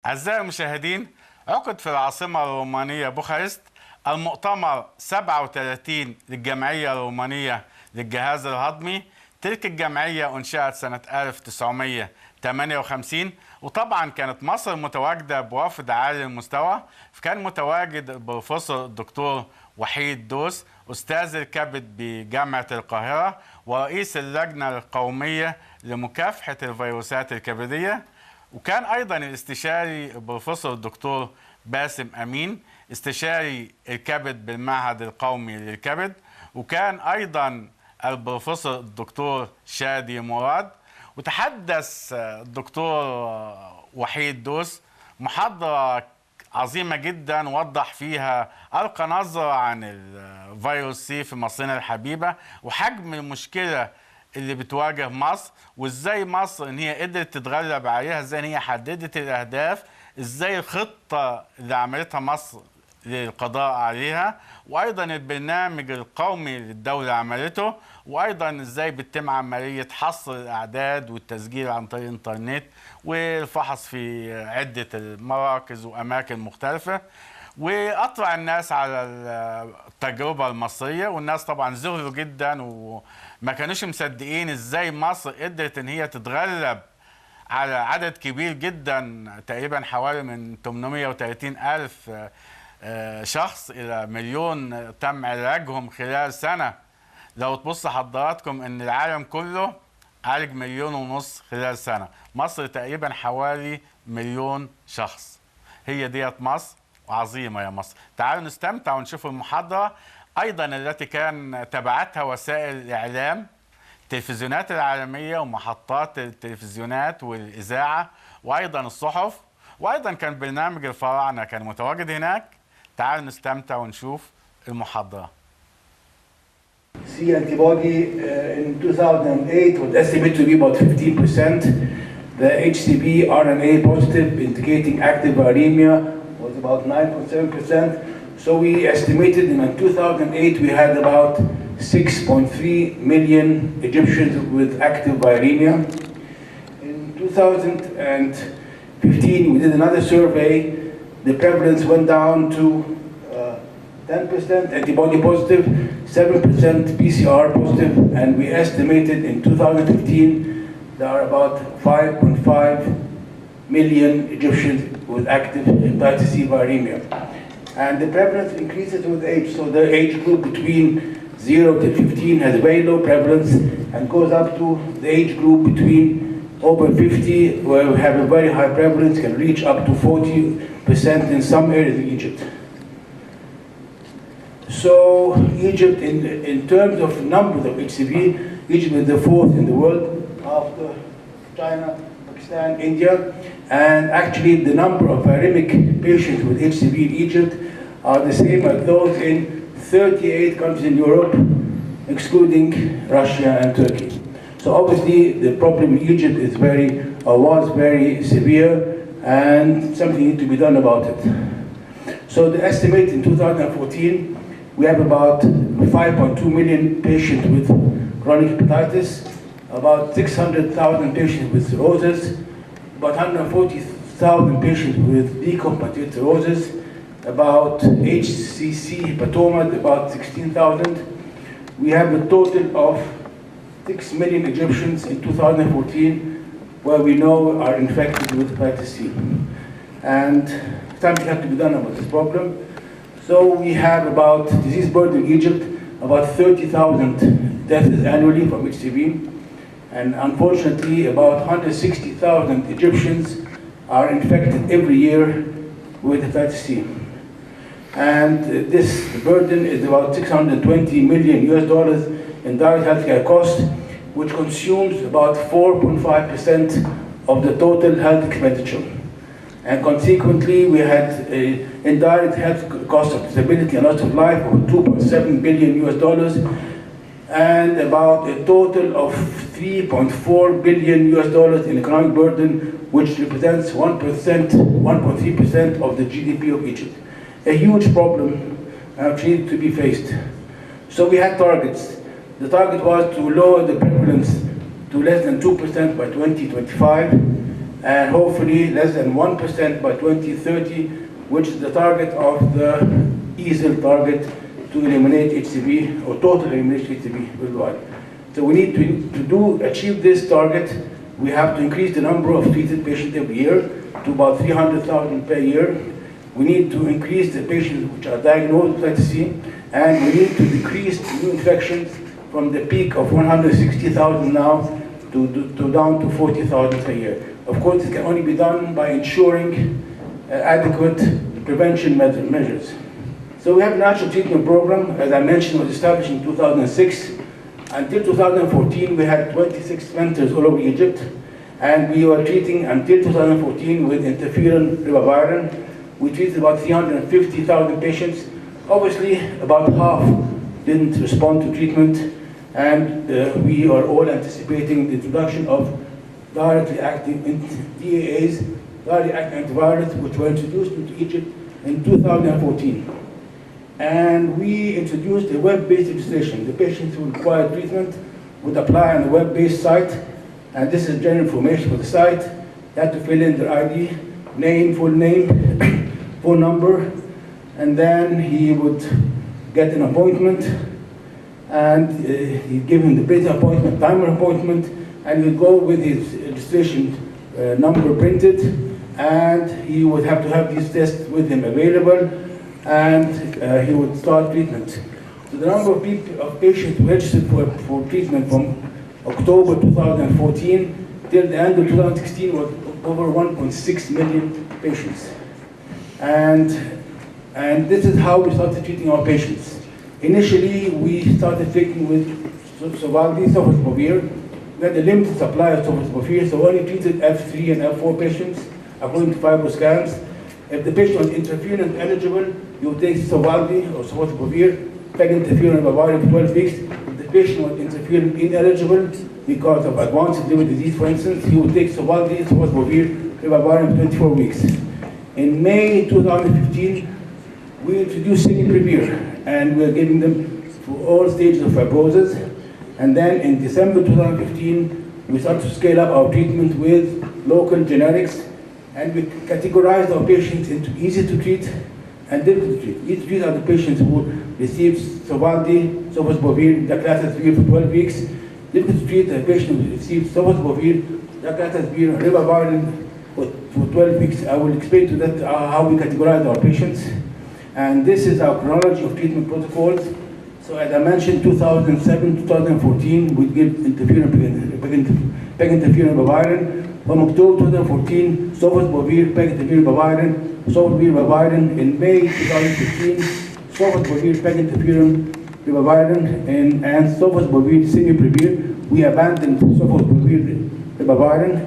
أعزائي المشاهدين، عقد في العاصمة الرومانية بوخارست المؤتمر 37 للجمعية الرومانية للجهاز الهضمي. تلك الجمعية أنشأت سنة 1958، وطبعا كانت مصر متواجدة بوفد عالي المستوى. كان متواجد البروفيسور الدكتور وحيد دوس، استاذ الكبد بجامعه القاهرة، ورئيس اللجنه القومية لمكافحة الفيروسات الكبدية. وكان ايضا الاستشاري البروفيسور الدكتور باسم امين، استشاري الكبد بالمعهد القومي للكبد. وكان ايضا البروفيسور الدكتور شادي مراد. وتحدث الدكتور وحيد دوس محاضرة عظيمة جدا وضح فيها ألقى نظرة عن الفيروس سي في مصرنا الحبيبة، وحجم المشكلة اللي بتواجه مصر، وازاي مصر ان هي قدرت تتغلب عليها، ازاي ان هي حددت الاهداف، ازاي الخطة اللي عملتها مصر للقضاء عليها، وايضا البرنامج القومي للدولة عملته، وايضا ازاي بتتم عملية حصر الاعداد والتسجيل عن طريق الانترنت والفحص في عدة مراكز واماكن مختلفة. واطلع الناس على التجربة المصرية، والناس طبعا ذهلوا جدا وما كانوش مصدقين ازاي مصر قدرت ان هي تتغلب على عدد كبير جدا، تقريبا حوالي من 830 ألف شخص إلى مليون تم علاجهم خلال سنة. لو تبص حضراتكم ان العالم كله عالج 1.5 مليون خلال سنة، مصر تقريبا حوالي 1,000,000 شخص. هي ديت مصر، وعظيمة يا مصر. تعالوا نستمتع ونشوف المحاضرة أيضا التي كان تبعتها وسائل الإعلام، التلفزيونات العالمية ومحطات التلفزيونات والإذاعة، وأيضا الصحف، وأيضا كان برنامج الفراعنة كان متواجد هناك. تعالوا نستمتع ونشوف المحاضرة. C antibody in 2008 was estimated to be about 15%. The HCV RNA positive indicating active viremia was about 9.7%. So we estimated in 2008 we had about 6.3 million Egyptians with active viremia. In 2015 we did another survey. The prevalence went down to 10% antibody positive, 7% PCR positive, and we estimated in 2015 there are about 5.5 million Egyptians with active hepatitis C viremia. And the prevalence increases with age, so the age group between 0 to 15 has very low prevalence and goes up to the age group between over 50, where we have a very high prevalence, can reach up to 40% in some areas in Egypt. So Egypt, in terms of numbers of HCV, Egypt is the 4th in the world after China, Pakistan, India, and actually the number of viremic patients with HCV in Egypt are the same as those in 38 countries in Europe, excluding Russia and Turkey. So obviously the problem in Egypt is was very severe, and something needs to be done about it. So the estimate in 2014, we have about 5.2 million patients with chronic hepatitis, about 600,000 patients with cirrhosis, about 140,000 patients with decompensated cirrhosis, about HCC hepatoma, about 16,000. We have a total of 6 million Egyptians in 2014 where we know are infected with hepatitis C. And something has to be done about this problem. So we have about disease burden in Egypt, about 30,000 deaths annually from HCV. And unfortunately, about 160,000 Egyptians are infected every year with hepatitis C. And this burden is about $620 million in direct healthcare costs, which consumes about 4.5% of the total health expenditure. And consequently, we had indirect health cost of disability and loss of life of $2.7 billion, and about a total of $3.4 billion in economic burden, which represents 1.3% of the GDP of Egypt. A huge problem actually to be faced. So we had targets. The target was to lower the prevalence to less than 2% by 2025, and hopefully less than 1% by 2030, which is the target of the EASL target to eliminate HCV or total elimination of HCV worldwide. So we need to achieve this target. We have to increase the number of treated patients every year to about 300,000 per year. We need to increase the patients which are diagnosed with hepatitis C, and we need to decrease new infections from the peak of 160,000 now to down to 40,000 per year. Of course, this can only be done by ensuring adequate prevention measures. So we have a national treatment program, as I mentioned, was established in 2006. Until 2014, we had 26 centers all over Egypt, and we were treating until 2014 with interferon ribavirin. We treated about 350,000 patients. Obviously, about half didn't respond to treatment, and we are all anticipating the introduction of directly acting DAAs, directly acting antivirals, which were introduced into Egypt in 2014. And we introduced a web-based registration. The patients who require treatment would apply on a web-based site, and this is general information for the site. They had to fill in their ID, name, full name, phone number, and then he would get an appointment, and he'd give him the place appointment, timer appointment, and he'd go with his registration number printed, and he would have to have these tests with him available, and he would start treatment. So the number of patients registered for treatment from October 2014 till the end of 2016 was over 1.6 million patients. And this is how we started treating our patients. Initially, we started treating with Sovaldi, sofosbuvir. We had a limited supply of sofosbuvir, so we only treated F3 and F4 patients according to fibroscans. If the patient was interferon eligible, you would take Sovaldi or sofosbuvir, peginterferon ribavirin for 12 weeks. If the patient was interferon ineligible because of advanced liver disease, for instance, he would take Sovaldi, sofosbuvir, ribavirin for 24 weeks. In May 2015, we introduced simiprevir, and we're giving them for all stages of fibrosis. And then in December 2015, we started to scale up our treatment with local generics, and we categorized our patients into easy to treat and difficult to treat. Easy to treat are the patients who received Sovaldi, sofosbuvir, daclatasvir for 12 weeks. Difficult to treat are the patient who received sofosbuvir, daclatasvir, ribavirin for 12 weeks. I will explain to that how we categorize our patients. And this is our chronology of treatment protocols. So as I mentioned, 2007, 2014, we give peginterferon ribavirin. From October 2014, sofosbuvir, peginterferon ribavirin, sofosbuvir ribavirin. In May 2015, sofosbuvir, peginterferon ribavirin, and sofosbuvir, simiprevir. We abandoned sofosbuvir ribavirin.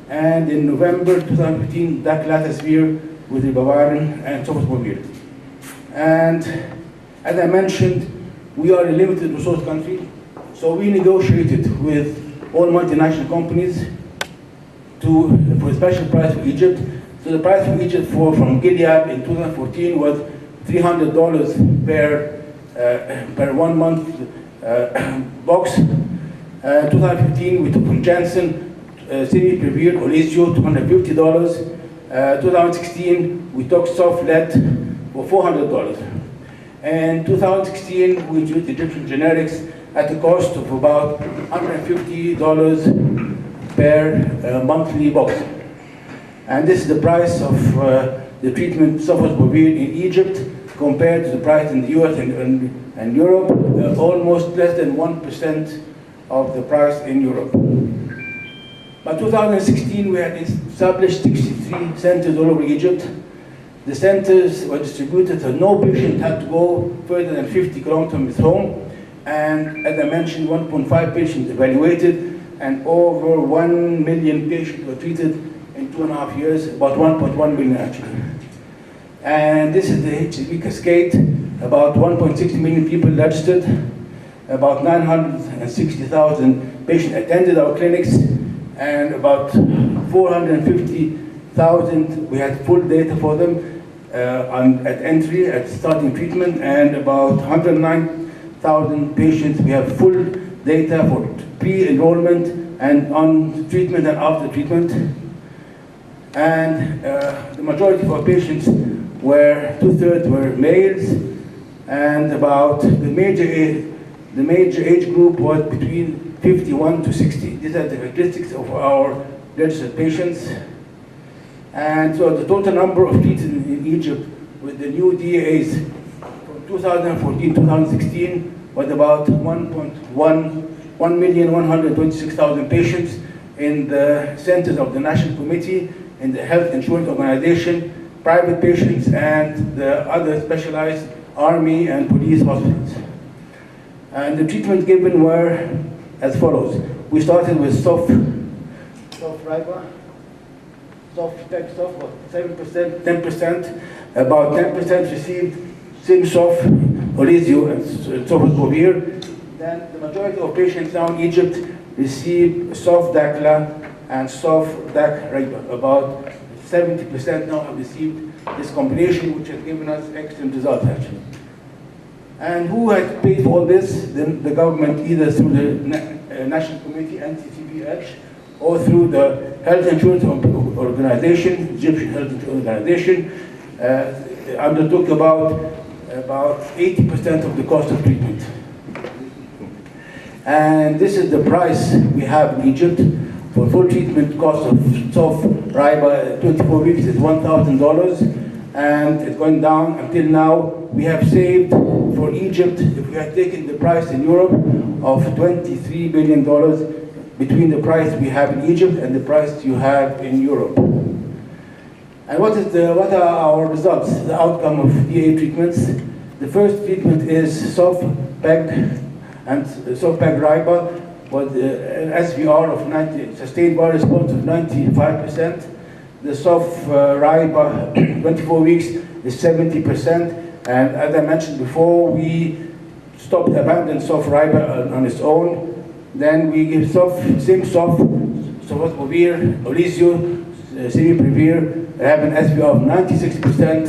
And in November 2015, daclatasvir with ribavirin and sofosbuvir. And as I mentioned, we are a limited resource country, so we negotiated with all multinational companies for a special price for Egypt. So the price for Egypt from Gilead in 2014 was $300 per 1 month box. 2015 we took from Janssen simiprevir or Olesio, $250. 2016 we took Soflet for $400. And 2016 we used Egyptian generics at a cost of about $150 per monthly box. And this is the price of the treatment sofosbuvir in Egypt compared to the price in the US and Europe, almost less than 1% of the price in Europe. By 2016, we had established 63 centers all over Egypt. The centers were distributed so no patient had to go further than 50 kilometers from his home. And as I mentioned, 1.5 patients evaluated, and over 1 million patients were treated in 2.5 years, about 1.1 million actually. And this is the HIV cascade. About 1.6 million people registered, about 960,000 patients attended our clinics, and about 450,000 we had full data for them at entry, at starting treatment, and about 109,000 patients we have full data for pre-enrollment and on treatment and after treatment. And the majority of our patients were, 2/3 were males, and about the major age group was between 51 to 60. These are the characteristics of our registered patients. And so the total number of treated in Egypt with the new DAAs from 2014-2016 was about 1,126,000 patients in the centers of the National Committee, in the Health Insurance Organization, private patients, and the other specialized army and police hospitals. And the treatment given were as follows. We started with soft riba, soft 7%, 10%, about 10% received Simsoft, Olisio, and Sofosbuvir. Then the majority of patients now in Egypt receive soft Dacla and soft Dac riba. About 70% now have received this combination, which has given us excellent results actually. And who has paid for all this? The government, either through the National Committee, NCCBH, or through the Health Insurance Organization, Egyptian Health Insurance Organization, undertook about 80% of the cost of treatment. And this is the price we have in Egypt. For full treatment cost of soft riba, 24 weeks is $1,000, and it's going down until now. We have saved for Egypt, if we had taken the price in Europe of $23 billion between the price we have in Egypt and the price you have in Europe. And what are our results, the outcome of DA treatments? The first treatment is soft PEG and soft PEG riba was an SVR of 90, sustained bar response of 95%. The soft riba 24 weeks is 70%. And as I mentioned before, we abandoned soft riba on its own. Then we give Sofosbuvir, Olisio, Simiprevir, have an SVR of 96%.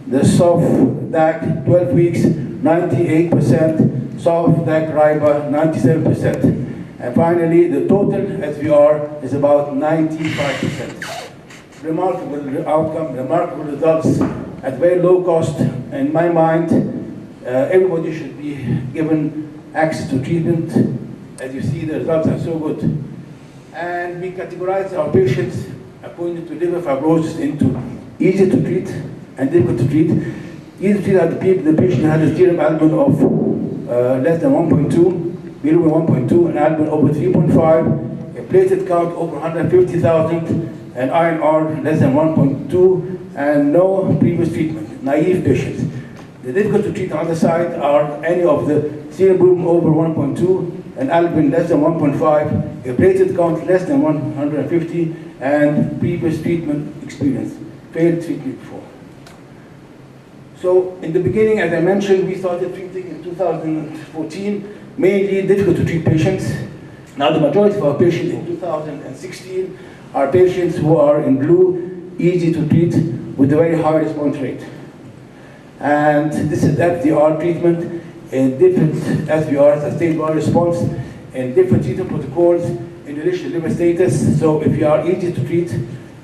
The soft DAC 12 weeks, 98%. Soft DAC riba, 97%. And finally, the total SVR is about 95%. Remarkable outcome, remarkable results at very low cost. In my mind, everybody should be given access to treatment. As you see, the results are so good. And we categorize our patients according to liver fibrosis into easy to treat and difficult to treat. Easy to treat are the patient has a serum albumin of less than 1.2, bilirubin 1.2, and albumin over 3.5, a platelet count over 150,000, and iron R less than 1.2, and no previous treatment, naive patients. The difficult to treat on the other side are any of the serum bilirubin over 1.2, and albumin less than 1.5, a platelet count less than 150, and previous treatment experience, failed treatment before. So in the beginning, as I mentioned, we started treating in 2014, mainly difficult to treat patients. Now the majority of our patients in 2016 are patients who are in blue, easy to treat with a very high response rate. And this is FDR treatment in different SVR, sustained bar response, in different treatment protocols in relation to liver status. So if you are easy to treat,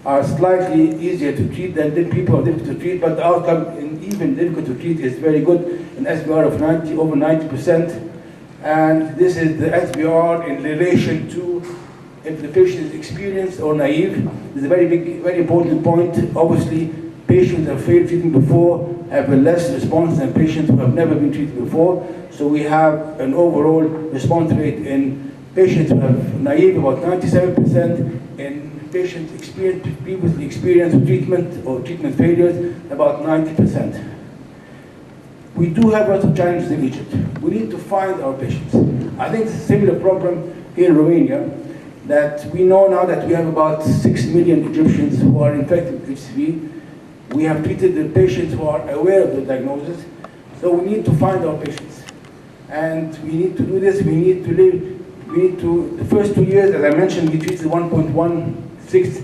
are slightly easier to treat than people who are difficult to treat, but the outcome in even difficult to treat is very good, an SVR of over 90%. And this is the SVR in relation to if the patient is experienced or naive. This is a very big, very important point. Obviously, patients who have failed treatment before have a less response than patients who have never been treated before. So we have an overall response rate in patients who have naive about 97%, in patients previously experienced treatment or treatment failures about 90%. We do have lots of challenges in Egypt. We need to find our patients. I think it's a similar problem here in Romania, that we know now that we have about 6 million Egyptians who are infected with HCV. We have treated the patients who are aware of the diagnosis, so we need to find our patients. And we need to do this, the first 2 years, as I mentioned, we treated 1.16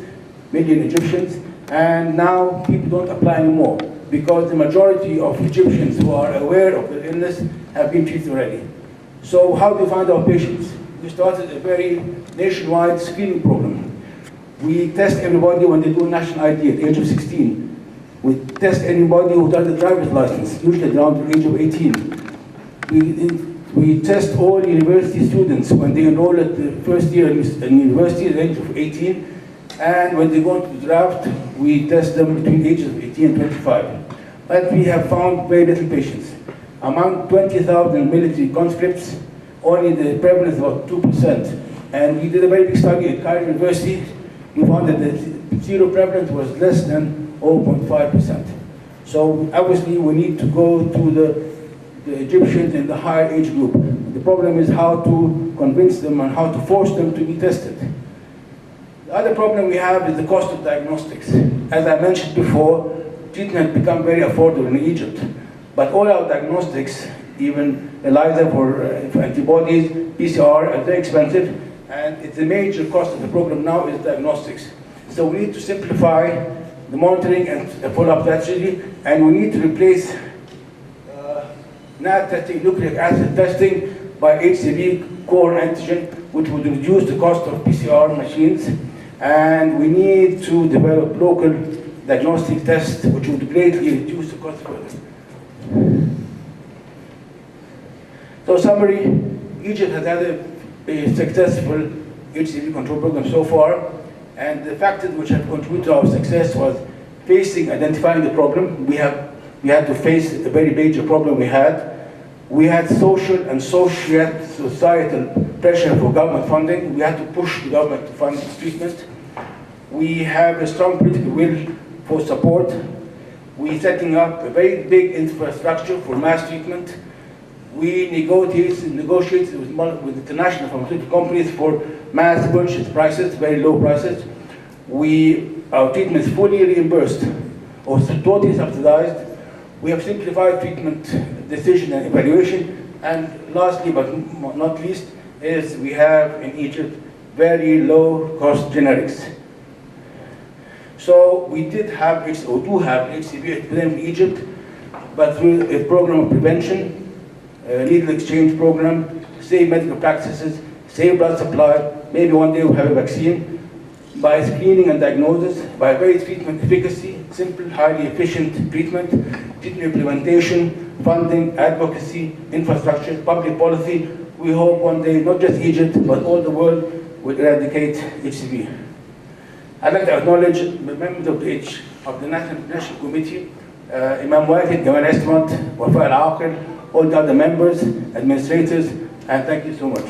million Egyptians, and now people don't apply anymore, because the majority of Egyptians who are aware of the illness have been treated already. So how do we find our patients? We started a very nationwide screening program. We test everybody when they do national ID at the age of 16. We test anybody who does a driver's license, usually around the age of 18. We test all university students when they enroll at the first year in university at the age of 18. And when they go to the draft, we test them between the ages of 18 and 25. But we have found very little patients. Among 20,000 military conscripts, only the prevalence is about 2%. And we did a very big study at Cairo University. We found that the zero prevalence was less than 0.5%. So obviously we need to go to the Egyptians in the higher age group. The problem is how to convince them and how to force them to be tested. The other problem we have is the cost of diagnostics. As I mentioned before, treatment has become very affordable in Egypt. But all our diagnostics, even ELISA for antibodies, PCR, are very expensive. And it's a major cost of the program now is diagnostics. So we need to simplify the monitoring and follow-up strategy, and we need to replace NAT testing, nucleic acid testing, by HCV core antigen, which would reduce the cost of PCR machines. And we need to develop local diagnostic tests, which would greatly reduce the cost further. So summary, Egypt has had a successful HCV control program so far, and the factors which have contributed to our success was identifying the problem. We had to face a very major problem we had. We had social and societal pressure for government funding. We had to push the government to fund this treatment. We have a strong political will for support. We're setting up a very big infrastructure for mass treatment. We negotiated with international pharmaceutical companies for mass purchase prices, very low prices. Our treatment is fully reimbursed or totally subsidized. We have simplified treatment decision and evaluation. And lastly, but not least, is we have in Egypt very low cost generics. So we do have HCV epidemic in Egypt, but through a program of prevention, a legal exchange program, safe medical practices, safe blood supply, maybe one day we'll have a vaccine, by screening and diagnosis, by very treatment efficacy, simple, highly efficient treatment implementation, funding, advocacy, infrastructure, public policy. We hope one day not just Egypt, but all the world will eradicate HCV. I'd like to acknowledge the members of the National Committee, Imam Wahid, Gamal Esmat, Wafa Al-Aqil, all the other members, administrators, and thank you so much.